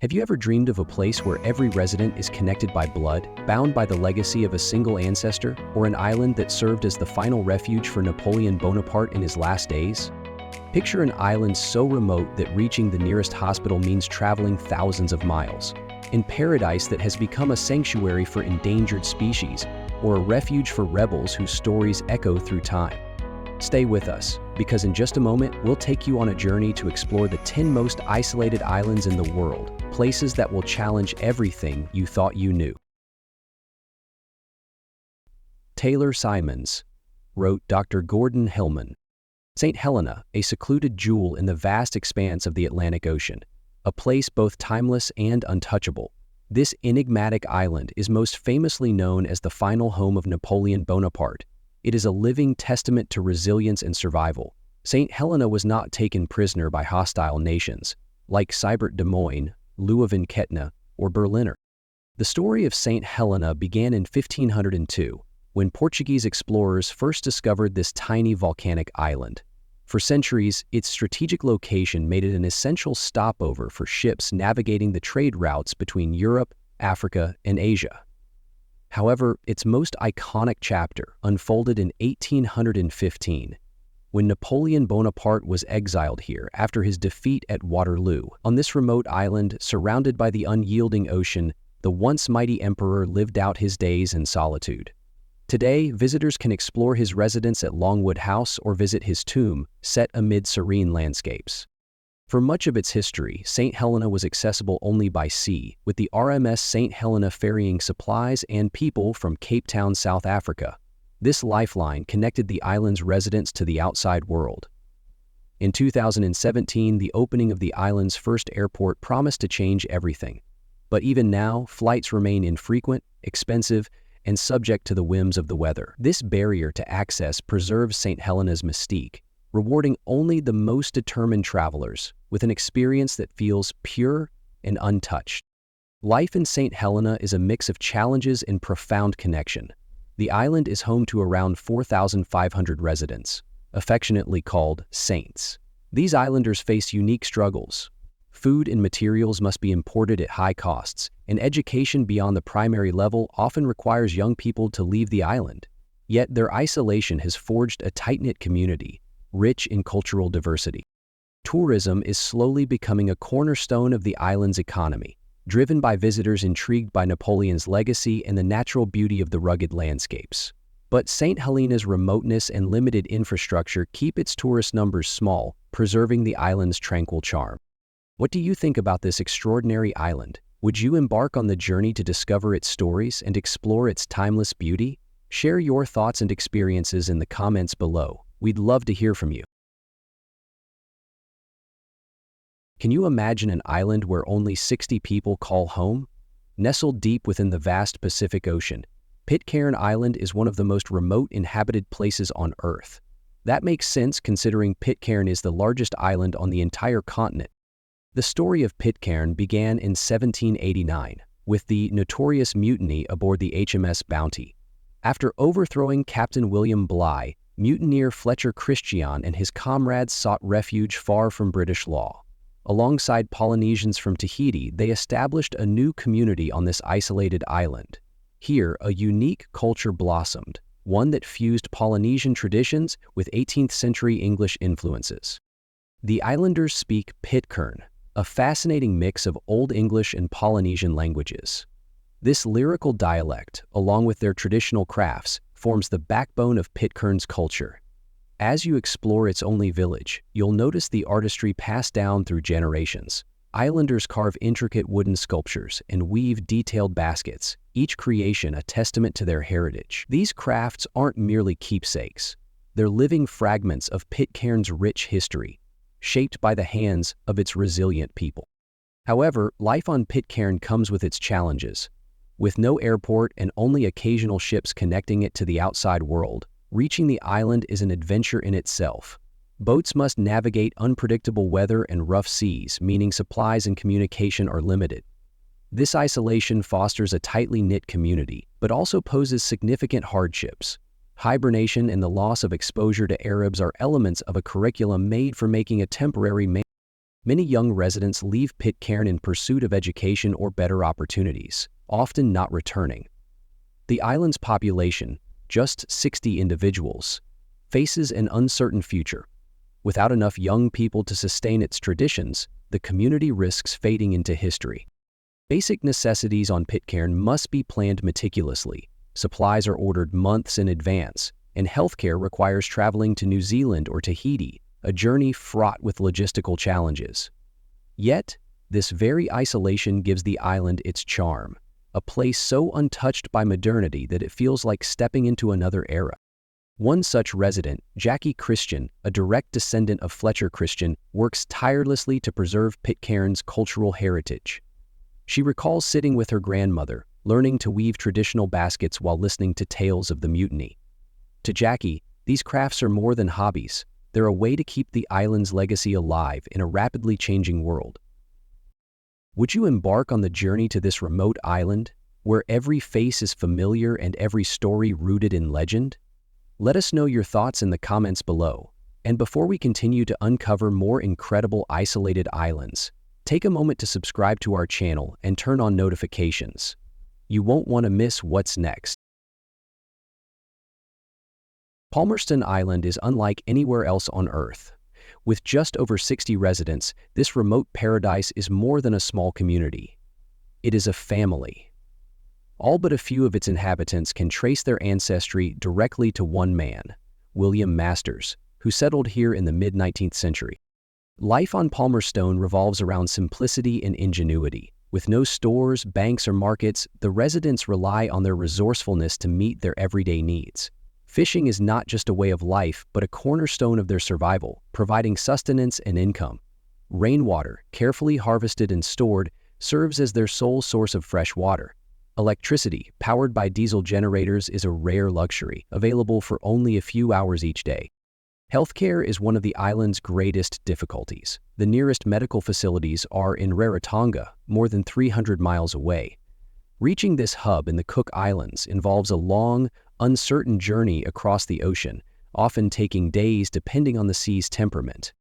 Have you ever dreamed of a place where every resident is connected by blood, bound by the legacy of a single ancestor, or an island that served as the final refuge for Napoleon Bonaparte in his last days? Picture an island so remote that reaching the nearest hospital means traveling thousands of miles, in paradise that has become a sanctuary for endangered species, or a refuge for rebels whose stories echo through time. Stay with us, because in just a moment, we'll take you on a journey to explore the 10 most isolated islands in the world, places that will challenge everything you thought you knew. Taylor Simons wrote Dr. Gordon Hillman. St. Helena, a secluded jewel in the vast expanse of the Atlantic Ocean, a place both timeless and untouchable. This enigmatic island is most famously known as the final home of Napoleon Bonaparte. It is a living testament to resilience and survival. St. Helena was not taken prisoner by hostile nations, like Sibert Des Moines, Leuven-Kettner, or Berliner. The story of St. Helena began in 1502, when Portuguese explorers first discovered this tiny volcanic island. For centuries, its strategic location made it an essential stopover for ships navigating the trade routes between Europe, Africa, and Asia. However, its most iconic chapter unfolded in 1815, when Napoleon Bonaparte was exiled here after his defeat at Waterloo. On this remote island, surrounded by the unyielding ocean, the once mighty emperor lived out his days in solitude. Today, visitors can explore his residence at Longwood House or visit his tomb, set amid serene landscapes. For much of its history, St. Helena was accessible only by sea, with the RMS St. Helena ferrying supplies and people from Cape Town, South Africa. This lifeline connected the island's residents to the outside world. In 2017, the opening of the island's first airport promised to change everything. But even now, flights remain infrequent, expensive, and subject to the whims of the weather. This barrier to access preserves St. Helena's mystique, rewarding only the most determined travelers with an experience that feels pure and untouched. Life in St. Helena is a mix of challenges and profound connection. The island is home to around 4,500 residents, affectionately called saints. These islanders face unique struggles. Food and materials must be imported at high costs, and education beyond the primary level often requires young people to leave the island. Yet their isolation has forged a tight-knit community, rich in cultural diversity. Tourism is slowly becoming a cornerstone of the island's economy, driven by visitors intrigued by Napoleon's legacy and the natural beauty of the rugged landscapes. But St. Helena's remoteness and limited infrastructure keep its tourist numbers small, preserving the island's tranquil charm. What do you think about this extraordinary island? Would you embark on the journey to discover its stories and explore its timeless beauty? Share your thoughts and experiences in the comments below. We'd love to hear from you. Can you imagine an island where only 60 people call home? Nestled deep within the vast Pacific Ocean, Pitcairn Island is one of the most remote inhabited places on Earth. That makes sense considering Pitcairn is the largest island on the entire continent. The story of Pitcairn began in 1789 with the notorious mutiny aboard the HMS Bounty. After overthrowing Captain William Bligh, mutineer Fletcher Christian and his comrades sought refuge far from British law. Alongside Polynesians from Tahiti, they established a new community on this isolated island. Here, a unique culture blossomed, one that fused Polynesian traditions with 18th-century English influences. The islanders speak Pitcairn, a fascinating mix of Old English and Polynesian languages. This lyrical dialect, along with their traditional crafts, forms the backbone of Pitcairn's culture. As you explore its only village, you'll notice the artistry passed down through generations. Islanders carve intricate wooden sculptures and weave detailed baskets, each creation a testament to their heritage. These crafts aren't merely keepsakes. They're living fragments of Pitcairn's rich history, shaped by the hands of its resilient people. However, life on Pitcairn comes with its challenges. With no airport and only occasional ships connecting it to the outside world, reaching the island is an adventure in itself. Boats must navigate unpredictable weather and rough seas, meaning supplies and communication are limited. This isolation fosters a tightly knit community, but also poses significant hardships. Hibernation and the loss of exposure to Arabs are elements of a curriculum made for making a temporary Many young residents leave Pitcairn in pursuit of education or better opportunities, often not returning. The island's population, just 60 individuals, faces an uncertain future. Without enough young people to sustain its traditions, the community risks fading into history. Basic necessities on Pitcairn must be planned meticulously. Supplies are ordered months in advance, and healthcare requires traveling to New Zealand or Tahiti, a journey fraught with logistical challenges. Yet, this very isolation gives the island its charm, a place so untouched by modernity that it feels like stepping into another era. One such resident, Jackie Christian, a direct descendant of Fletcher Christian, works tirelessly to preserve Pitcairn's cultural heritage. She recalls sitting with her grandmother, learning to weave traditional baskets while listening to tales of the mutiny. To Jackie, these crafts are more than hobbies. They're a way to keep the island's legacy alive in a rapidly changing world. Would you embark on the journey to this remote island, where every face is familiar and every story rooted in legend? Let us know your thoughts in the comments below. And before we continue to uncover more incredible isolated islands, take a moment to subscribe to our channel and turn on notifications. You won't want to miss what's next. Palmerston Island is unlike anywhere else on Earth. With just over 60 residents, this remote paradise is more than a small community. It is a family. All but a few of its inhabitants can trace their ancestry directly to one man, William Masters, who settled here in the mid-19th century. Life on Palmerston revolves around simplicity and ingenuity. With no stores, banks, or markets, the residents rely on their resourcefulness to meet their everyday needs. Fishing is not just a way of life, but a cornerstone of their survival, providing sustenance and income. Rainwater, carefully harvested and stored, serves as their sole source of fresh water. Electricity, powered by diesel generators, is a rare luxury, available for only a few hours each day. Healthcare is one of the island's greatest difficulties. The nearest medical facilities are in Rarotonga, more than 300 miles away. Reaching this hub in the Cook Islands involves a long, uncertain journey across the ocean, often taking days depending on the sea's temperament.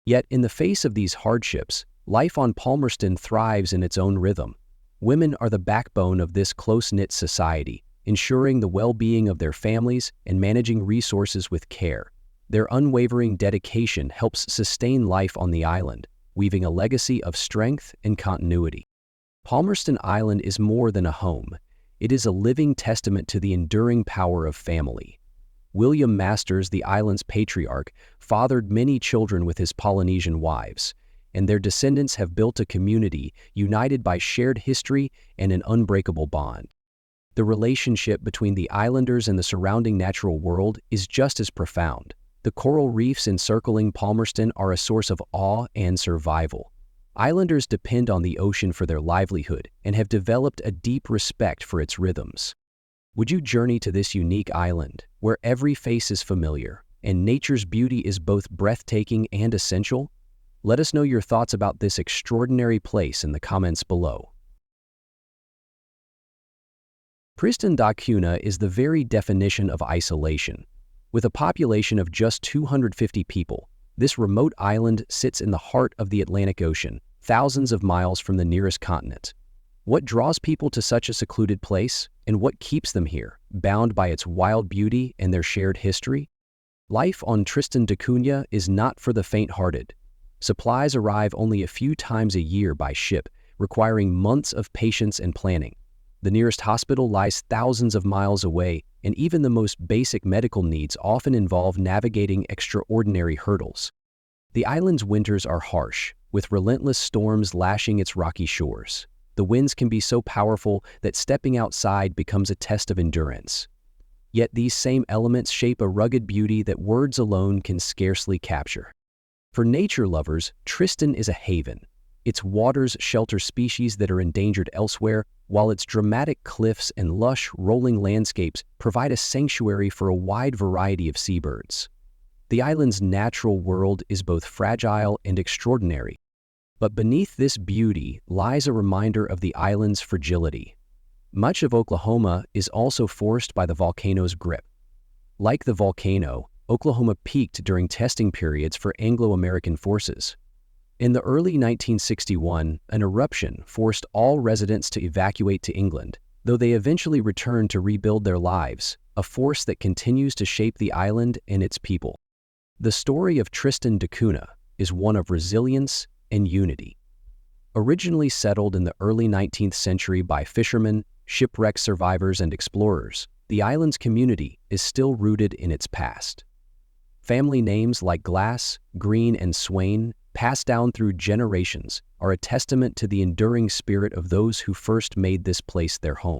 Yet, in the face of these hardships, life on Palmerston thrives in its own rhythm. Women are the backbone of this close-knit society, ensuring the well-being of their families and managing resources with care. Their unwavering dedication helps sustain life on the island, weaving a legacy of strength and continuity. Palmerston Island is more than a home. It is a living testament to the enduring power of family. William Masters, the island's patriarch, fathered many children with his Polynesian wives, and their descendants have built a community united by shared history and an unbreakable bond. The relationship between the islanders and the surrounding natural world is just as profound. The coral reefs encircling Palmerston are a source of awe and survival. Islanders depend on the ocean for their livelihood and have developed a deep respect for its rhythms. Would you journey to this unique island, where every face is familiar and nature's beauty is both breathtaking and essential? Let us know your thoughts about this extraordinary place in the comments below. Tristan Duna is the very definition of isolation. With a population of just 250 people, this remote island sits in the heart of the Atlantic Ocean, thousands of miles from the nearest continent. What draws people to such a secluded place, and what keeps them here, bound by its wild beauty and their shared history? Life on Tristan Duna is not for the faint-hearted. Supplies arrive only a few times a year by ship, requiring months of patience and planning. The nearest hospital lies thousands of miles away, and even the most basic medical needs often involve navigating extraordinary hurdles. The island's winters are harsh, with relentless storms lashing its rocky shores. The winds can be so powerful that stepping outside becomes a test of endurance. Yet these same elements shape a rugged beauty that words alone can scarcely capture. For nature lovers, Tristan is a haven. Its waters shelter species that are endangered elsewhere, while its dramatic cliffs and lush, rolling landscapes provide a sanctuary for a wide variety of seabirds. The island's natural world is both fragile and extraordinary, but beneath this beauty lies a reminder of the island's fragility. Much of Oklahoma is also forced by the volcano's grip. Like the volcano, Oklahoma peaked during testing periods for Anglo-American forces. In the early 1961, an eruption forced all residents to evacuate to England, though they eventually returned to rebuild their lives, a force that continues to shape the island and its people. The story of Tristan Duna is one of resilience and unity. Originally settled in the early 19th century by fishermen, shipwreck survivors, and explorers, the island's community is still rooted in its past. Family names like Glass, Green, and Swain, passed down through generations, are a testament to the enduring spirit of those who first made this place their home.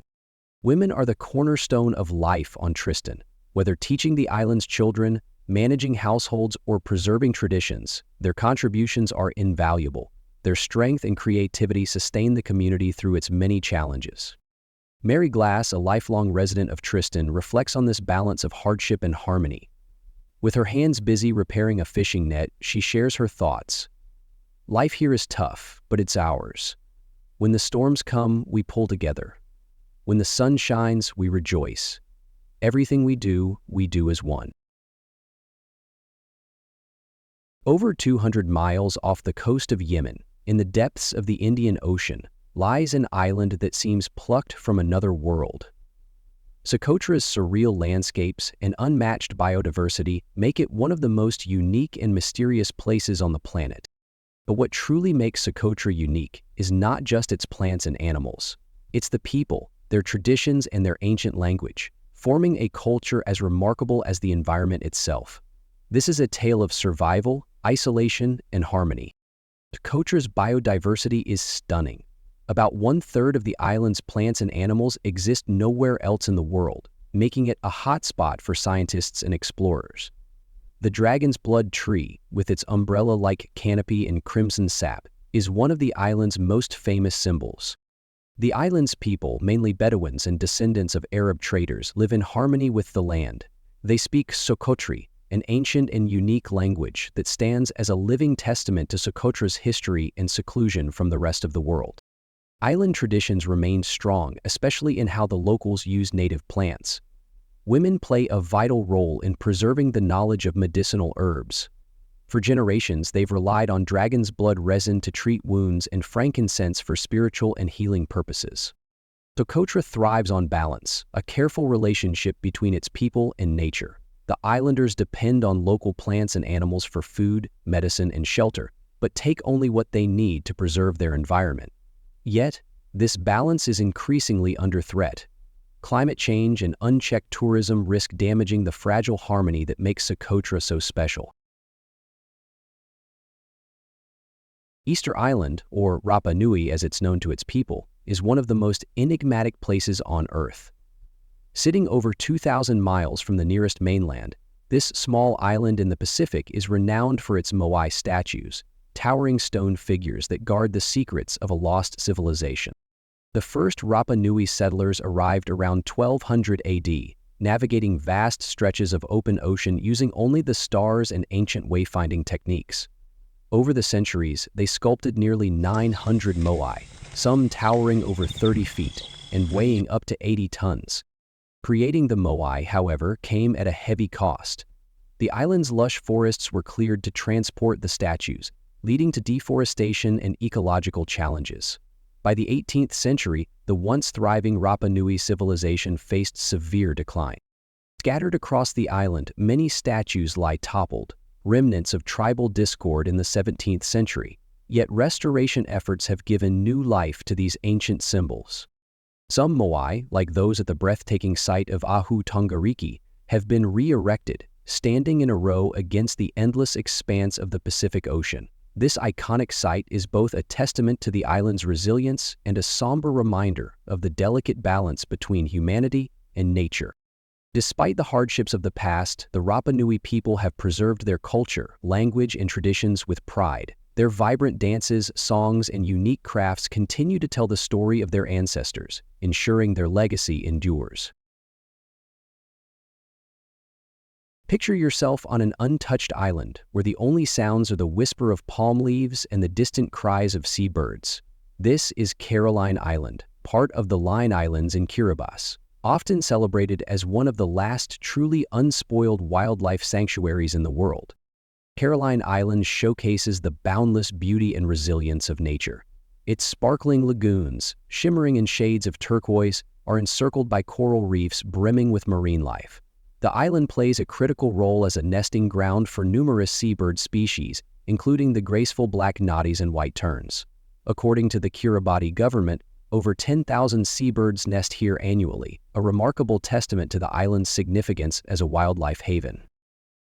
Women are the cornerstone of life on Tristan. Whether teaching the island's children, managing households, or preserving traditions, their contributions are invaluable. Their strength and creativity sustain the community through its many challenges. Mary Glass, a lifelong resident of Tristan, reflects on this balance of hardship and harmony. With her hands busy repairing a fishing net, she shares her thoughts. "Life here is tough, but it's ours. When the storms come, we pull together. When the sun shines, we rejoice. Everything we do as one." Over 200 miles off the coast of Yemen, in the depths of the Indian Ocean, lies an island that seems plucked from another world. Cotra's surreal landscapes and unmatched biodiversity make it one of the most unique and mysterious places on the planet. But what truly makes Cotra unique is not just its plants and animals. It's the people, their traditions, and their ancient language, forming a culture as remarkable as the environment itself. This is a tale of survival, isolation, and harmony. Cotra's biodiversity is stunning. About 1/3 of the island's plants and animals exist nowhere else in the world, making it a hotspot for scientists and explorers. The dragon's blood tree, with its umbrella-like canopy and crimson sap, is one of the island's most famous symbols. The island's people, mainly Bedouins and descendants of Arab traders, live in harmony with the land. They speak Socotri, an ancient and unique language that stands as a living testament to Socotra's history and seclusion from the rest of the world. Island traditions remain strong, especially in how the locals use native plants. Women play a vital role in preserving the knowledge of medicinal herbs. For generations, they've relied on dragon's blood resin to treat wounds and frankincense for spiritual and healing purposes. Cotra thrives on balance, a careful relationship between its people and nature. The islanders depend on local plants and animals for food, medicine, and shelter, but take only what they need to preserve their environment. Yet, this balance is increasingly under threat. Climate change and unchecked tourism risk damaging the fragile harmony that makes Cotra so special. Easter Island, or Rapa Nui as it's known to its people, is one of the most enigmatic places on Earth. Sitting over 2,000 miles from the nearest mainland, this small island in the Pacific is renowned for its moai statues, towering stone figures that guard the secrets of a lost civilization. The first Rapa Nui settlers arrived around 1200 AD, navigating vast stretches of open ocean using only the stars and ancient wayfinding techniques. Over the centuries, they sculpted nearly 900 moai, some towering over 30 feet and weighing up to 80 tons. Creating the moai, however, came at a heavy cost. The island's lush forests were cleared to transport the statues, leading to deforestation and ecological challenges. By the 18th century, the once thriving Rapa Nui civilization faced severe decline. Scattered across the island, many statues lie toppled, remnants of tribal discord in the 17th century, yet restoration efforts have given new life to these ancient symbols. Some moai, like those at the breathtaking site of Ahu Tongariki, have been re-erected, standing in a row against the endless expanse of the Pacific Ocean. This iconic site is both a testament to the island's resilience and a somber reminder of the delicate balance between humanity and nature. Despite the hardships of the past, the Rapa Nui people have preserved their culture, language, and traditions with pride. Their vibrant dances, songs, and unique crafts continue to tell the story of their ancestors, ensuring their legacy endures. Picture yourself on an untouched island where the only sounds are the whisper of palm leaves and the distant cries of seabirds. This is Caroline Island, part of the Line Islands in Kiribati, often celebrated as one of the last truly unspoiled wildlife sanctuaries in the world. Caroline Island showcases the boundless beauty and resilience of nature. Its sparkling lagoons, shimmering in shades of turquoise, are encircled by coral reefs brimming with marine life. The island plays a critical role as a nesting ground for numerous seabird species, including the graceful black noddies and white terns. According to the Kiribati government, over 10,000 seabirds nest here annually, a remarkable testament to the island's significance as a wildlife haven.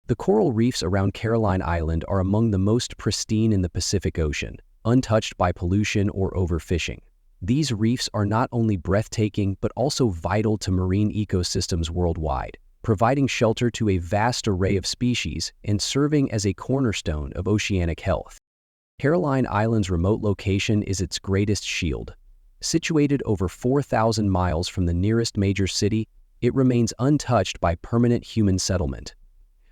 The coral reefs around Caroline Island are among the most pristine in the Pacific Ocean, untouched by pollution or overfishing. These reefs are not only breathtaking but also vital to marine ecosystems worldwide, providing shelter to a vast array of species and serving as a cornerstone of oceanic health. Caroline Island's remote location is its greatest shield. Situated over 4,000 miles from the nearest major city, it remains untouched by permanent human settlement.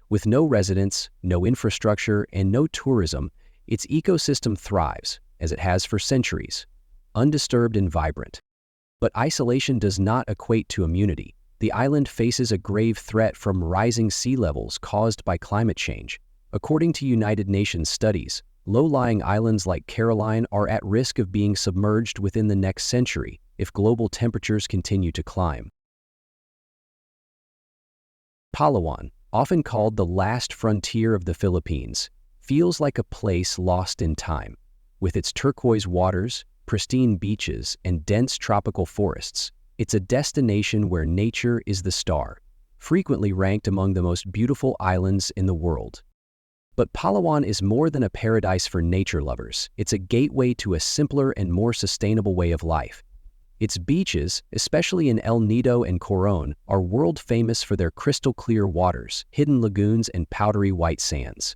With no residents, no infrastructure, and no tourism, its ecosystem thrives, as it has for centuries, undisturbed and vibrant. But isolation does not equate to immunity. The island faces a grave threat from rising sea levels caused by climate change. According to United Nations studies, low-lying islands like Caroline are at risk of being submerged within the next century if global temperatures continue to climb. Palawan, often called the last frontier of the Philippines, feels like a place lost in time. With its turquoise waters, pristine beaches, and dense tropical forests, it's a destination where nature is the star, frequently ranked among the most beautiful islands in the world. But Palawan is more than a paradise for nature lovers. It's a gateway to a simpler and more sustainable way of life. Its beaches, especially in El Nido and Coron, are world-famous for their crystal-clear waters, hidden lagoons, and powdery white sands.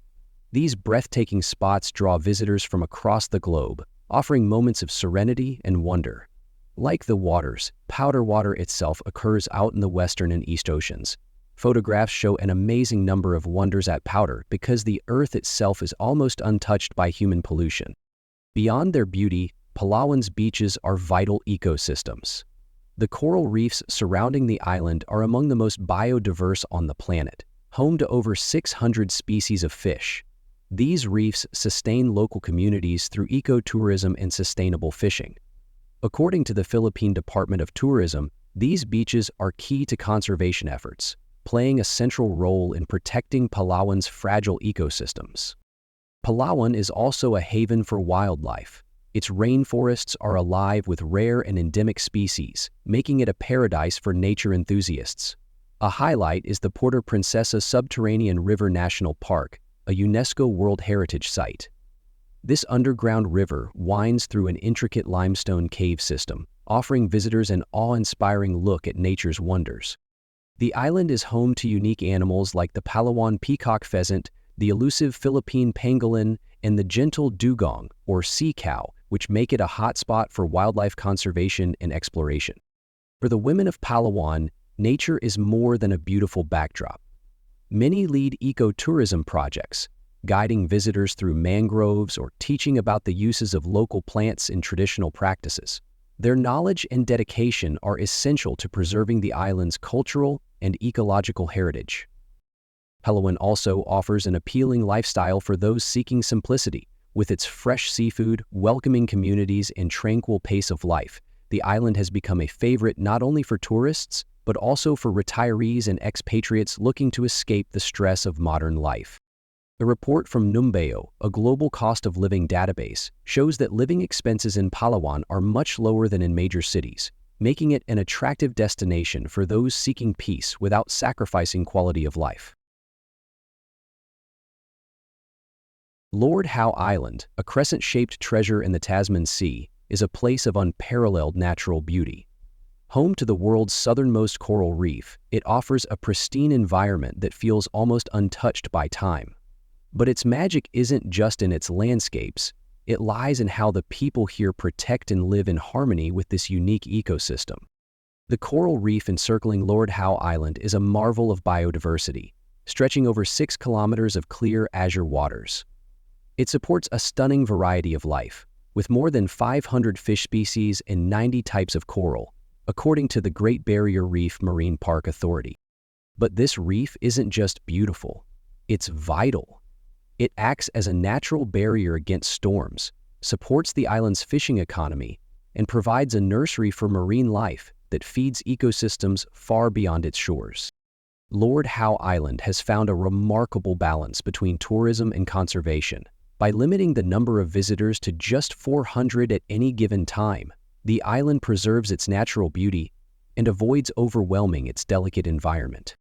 These breathtaking spots draw visitors from across the globe, offering moments of serenity and wonder. Like the waters, powder water itself occurs out in the Western and East Oceans. Photographs show an amazing number of wonders at Powder because the Earth itself is almost untouched by human pollution. Beyond their beauty, Palawan's beaches are vital ecosystems. The coral reefs surrounding the island are among the most biodiverse on the planet, home to over 600 species of fish. These reefs sustain local communities through ecotourism and sustainable fishing. According to the Philippine Department of Tourism, these beaches are key to conservation efforts, playing a central role in protecting Palawan's fragile ecosystems. Palawan is also a haven for wildlife. Its rainforests are alive with rare and endemic species, making it a paradise for nature enthusiasts. A highlight is the Puerto Princesa Subterranean River National Park, a UNESCO World Heritage Site. This underground river winds through an intricate limestone cave system, offering visitors an awe-inspiring look at nature's wonders. The island is home to unique animals like the Palawan peacock pheasant, the elusive Philippine pangolin, and the gentle dugong, or sea cow, which make it a hotspot for wildlife conservation and exploration. For the women of Palawan, nature is more than a beautiful backdrop. Many lead ecotourism projects, guiding visitors through mangroves or teaching about the uses of local plants in traditional practices. Their knowledge and dedication are essential to preserving the island's cultural and ecological heritage. Palawan also offers an appealing lifestyle for those seeking simplicity. With its fresh seafood, welcoming communities, and tranquil pace of life, the island has become a favorite not only for tourists, but also for retirees and expatriates looking to escape the stress of modern life. The report from Numbeo, a global cost of living database, shows that living expenses in Palawan are much lower than in major cities, making it an attractive destination for those seeking peace without sacrificing quality of life. Lord Howe Island, a crescent-shaped treasure in the Tasman Sea, is a place of unparalleled natural beauty. Home to the world's southernmost coral reef, it offers a pristine environment that feels almost untouched by time. But its magic isn't just in its landscapes, it lies in how the people here protect and live in harmony with this unique ecosystem. The coral reef encircling Lord Howe Island is a marvel of biodiversity, stretching over 6 kilometers of clear azure waters. It supports a stunning variety of life, with more than 500 fish species and 90 types of coral, according to the Great Barrier Reef Marine Park Authority. But this reef isn't just beautiful, it's vital. It acts as a natural barrier against storms, supports the island's fishing economy, and provides a nursery for marine life that feeds ecosystems far beyond its shores. Lord Howe Island has found a remarkable balance between tourism and conservation. By limiting the number of visitors to just 400 at any given time, the island preserves its natural beauty and avoids overwhelming its delicate environment.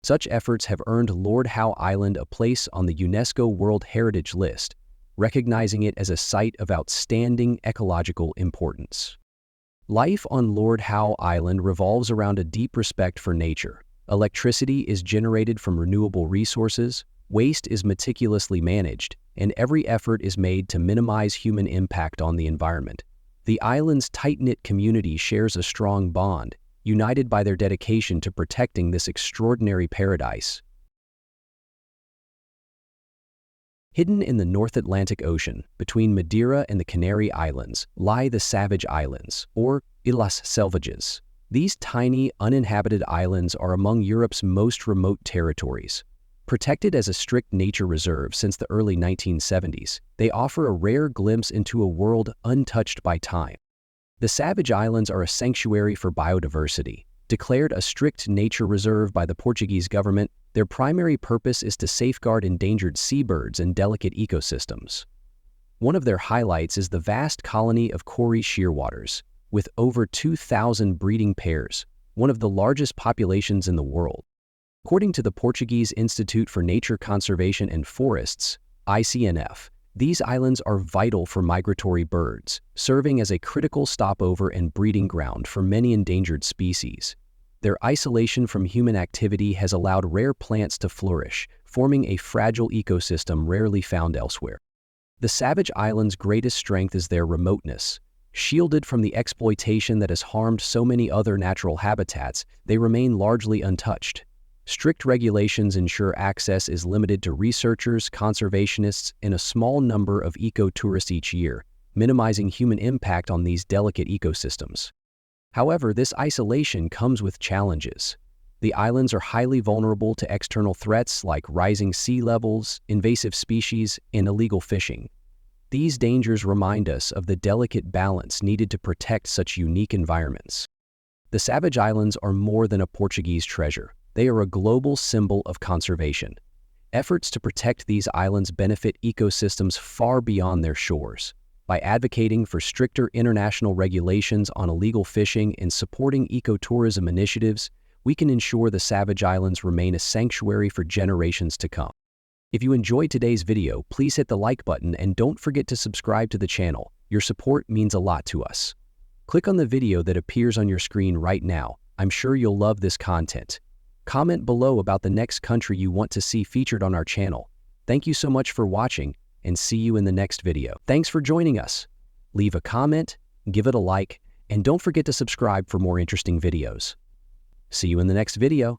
Such efforts have earned Lord Howe Island a place on the UNESCO World Heritage List, recognizing it as a site of outstanding ecological importance. Life on Lord Howe Island revolves around a deep respect for nature. Electricity is generated from renewable resources, waste is meticulously managed, and every effort is made to minimize human impact on the environment. The island's tight-knit community shares a strong bond, united by their dedication to protecting this extraordinary paradise. Hidden in the North Atlantic Ocean, between Madeira and the Canary Islands, lie the Savage Islands, or Ilhas Selvages. These tiny, uninhabited islands are among Europe's most remote territories. Protected as a strict nature reserve since the early 1970s, they offer a rare glimpse into a world untouched by time. The Savage Islands are a sanctuary for biodiversity. Declared a strict nature reserve by the Portuguese government, their primary purpose is to safeguard endangered seabirds and delicate ecosystems. One of their highlights is the vast colony of Cory shearwaters, with over 2,000 breeding pairs, one of the largest populations in the world. According to the Portuguese Institute for Nature Conservation and Forests, ICNF, these islands are vital for migratory birds, serving as a critical stopover and breeding ground for many endangered species. Their isolation from human activity has allowed rare plants to flourish, forming a fragile ecosystem rarely found elsewhere. The Savage Islands' greatest strength is their remoteness. Shielded from the exploitation that has harmed so many other natural habitats, they remain largely untouched. Strict regulations ensure access is limited to researchers, conservationists, and a small number of eco-tourists each year, minimizing human impact on these delicate ecosystems. However, this isolation comes with challenges. The islands are highly vulnerable to external threats like rising sea levels, invasive species, and illegal fishing. These dangers remind us of the delicate balance needed to protect such unique environments. The Savage Islands are more than a Portuguese treasure. They are a global symbol of conservation. Efforts to protect these islands benefit ecosystems far beyond their shores. By advocating for stricter international regulations on illegal fishing and supporting ecotourism initiatives, we can ensure the Savage Islands remain a sanctuary for generations to come. If you enjoyed today's video, please hit the like button and don't forget to subscribe to the channel. Your support means a lot to us. Click on the video that appears on your screen right now. I'm sure you'll love this content. Comment below about the next country you want to see featured on our channel. Thank you so much for watching, and see you in the next video. Thanks for joining us. Leave a comment, give it a like, and don't forget to subscribe for more interesting videos. See you in the next video.